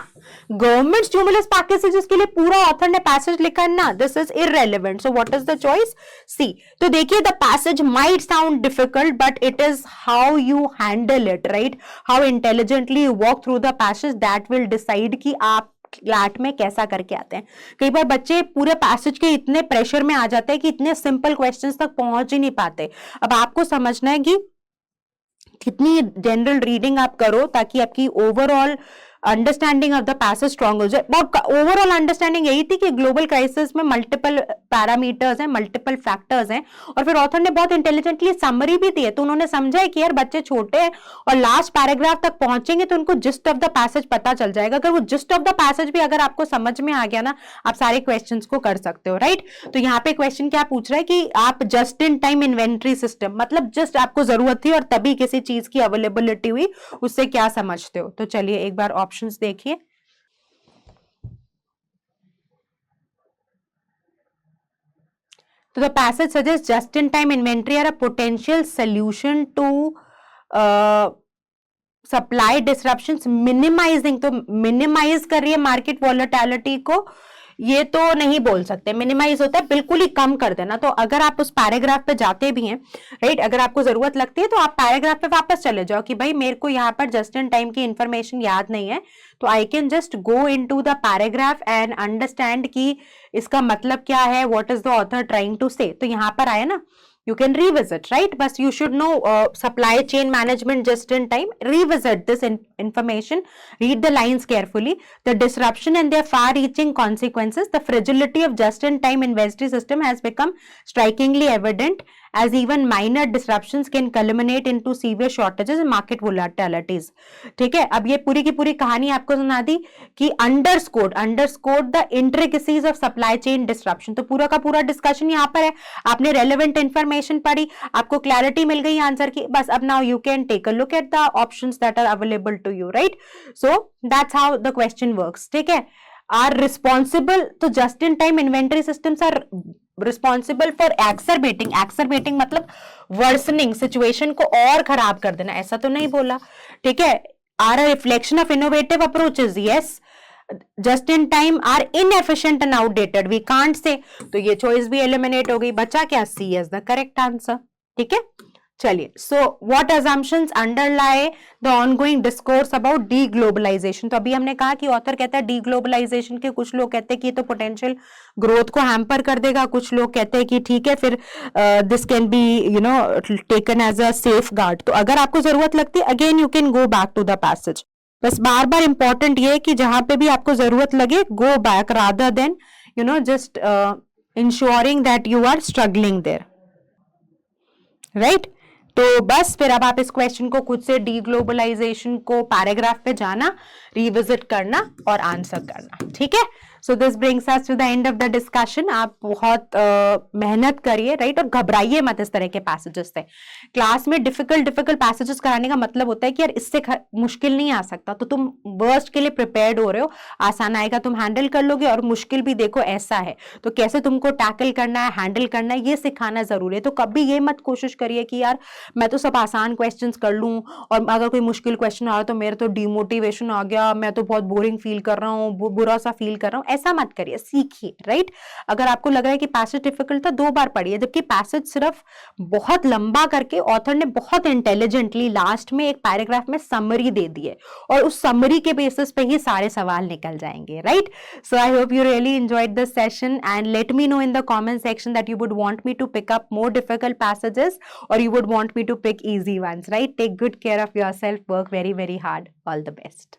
government stimulus packages के लिए पूरा author ने passage लिखा है ना, this is irrelevant. So what is the choice? C. तो देखिए, the passage might sound difficult, but it is how you handle it, right? How intelligently you walk through the passage that will decide कि आप CLAT में कैसा करके आते हैं। कई बार बच्चे पूरे पैसेज के इतने प्रेशर में आ जाते हैं कि इतने सिंपल क्वेश्चंस तक पहुंच ही नहीं पाते। अब आपको समझना है कि कितनी जनरल रीडिंग आप करो ताकि आपकी overall understanding of the passage strong हो जाए। ओवरऑल अंडरस्टैंडिंग यही थी कि ग्लोबल क्राइसिस में मल्टीपल पैरामीटर्स हैं, मल्टीपल फैक्टर्स हैं, और फिर ऑथर ने बहुत इंटेलिजेंटली समरी भी दी है। तो उन्होंने समझा है कि यार बच्चे छोटे हैं और लास्ट पैराग्राफ तक पहुंचेंगे तो उनको जिस्ट ऑफ द पैसेज पता चल जाएगा। अगर वो जिस्ट ऑफ द पैसेज भी अगर आपको समझ में आ गया ना, आप सारे क्वेश्चन को कर सकते हो, राइट? तो यहाँ पे क्वेश्चन क्या पूछ रहा है कि आप just in time inventory system, मतलब जस्ट आपको जरूरत थी और तभी किसी चीज की अवेलेबिलिटी हुई, उससे क्या समझते हो? तो चलिए एक बार ऑप्शंस देखिए। तो the passage suggests just-in-time inventory are a potential solution to supply disruptions, minimizing, तो minimize कर रही है market volatility को, ये तो नहीं बोल सकते। मिनिमाइज होता है बिल्कुल ही कम कर देना। तो अगर आप उस पैराग्राफ पे जाते भी हैं, राइट, अगर आपको जरूरत लगती है तो आप पैराग्राफ पे वापस चले जाओ कि भाई मेरे को यहाँ पर जस्ट इन टाइम की इंफॉर्मेशन याद नहीं है, तो I can just go into the paragraph and understand कि इसका मतलब क्या है, what is the author trying to say. तो यहाँ पर आया ना, you can revisit, right? But you should know supply chain management just in time. Revisit this information, read the lines carefully. The disruption and their far-reaching consequences, the fragility of just-in-time inventory system has become strikingly evident, as even minor disruptions can culminate into severe shortages and market volatilities. ठीक है, अब ये पूरी की पूरी कहानी आपको सुना दी कि underscored the intricacies of supply chain disruption। तो पूरा का पूरा डिस्कशन यहाँ पर है। आपने रेलेवेंट इंफॉर्मेशन पढ़ी, आपको क्लैरिटी मिल गई आंसर की, बस अब now you can take a look at the options that are available to you, right? So that's how the question works. ठीक है, आर रिस्पॉन्सिबल, तो just in time inventory systems are responsible for exacerbating मतलब worsening, situation को और खराब कर देना, ऐसा तो नहीं बोला। ठीक है, are a reflection of innovative approaches, yes. Just in time are inefficient and outdated, we can't say. तो ये चॉइस भी एलिमिनेट हो गई, बचा क्या? C is the correct answer. ठीक है, चलिए, so what assumptions underlie the ongoing discourse about deglobalization. तो अभी हमने कहा कि ऑथर कहता है डीग्लोबलाइजेशन के कुछ लोग कहते हैं कि ये तो पोटेंशियल ग्रोथ को हैम्पर कर देगा, कुछ लोग कहते हैं कि ठीक है फिर this can be you know taken as a safeguard. तो अगर आपको जरूरत लगती है again you can go back to the passage. बस बार बार इंपॉर्टेंट ये है कि जहां पे भी आपको जरूरत लगे go back rather than you know just ensuring that you are struggling there, right. तो बस फिर अब आप इस क्वेश्चन को खुद से डीग्लोबलाइजेशन को पैराग्राफ पे जाना, रिविजिट करना और आंसर करना, ठीक है। So this brings us to the end of the discussion. आप बहुत मेहनत करिए, राइट, और घबराइए मत इस तरह के पैसेजेस से। क्लास में डिफिकल्ट पैसेजेस कराने का मतलब होता है कि यार इससे मुश्किल नहीं आ सकता, तो तुम वर्स्ट के लिए प्रिपेयर्ड हो रहे हो, आसान आएगा तुम हैंडल कर लोगे, और मुश्किल भी देखो ऐसा है तो कैसे तुमको टैकल करना है, हैंडल करना है, ये सिखाना जरूरी है। तो कभी ये मत कोशिश करिए कि यार मैं तो सब आसान क्वेश्चंस कर लूं और अगर कोई मुश्किल क्वेश्चन आ रहा तो मेरे तो डिमोटिवेशन आ गया, मैं तो बहुत बोरिंग फील कर रहा हूँ, बुरा सा फील कर रहा हूँ, ऐसा मत करिए, सीखिए, राइट। अगर आपको लग रहा है कि पैसेज डिफिकल्ट था 2 बार पढ़िए, जबकि पैसेज सिर्फ बहुत लंबा करके ऑथर ने बहुत इंटेलिजेंटली लास्ट में एक पैराग्राफ में समरी दे दी है, और उस समरी के बेसिस पे ही सारे सवाल निकल जाएंगे, right. So I hope you really enjoyed this session and let me know in the comment section that you would want me to pick up more difficult passages or you would want me to pick easy ones, right? Take good care of yourself, work very, very hard. All the best.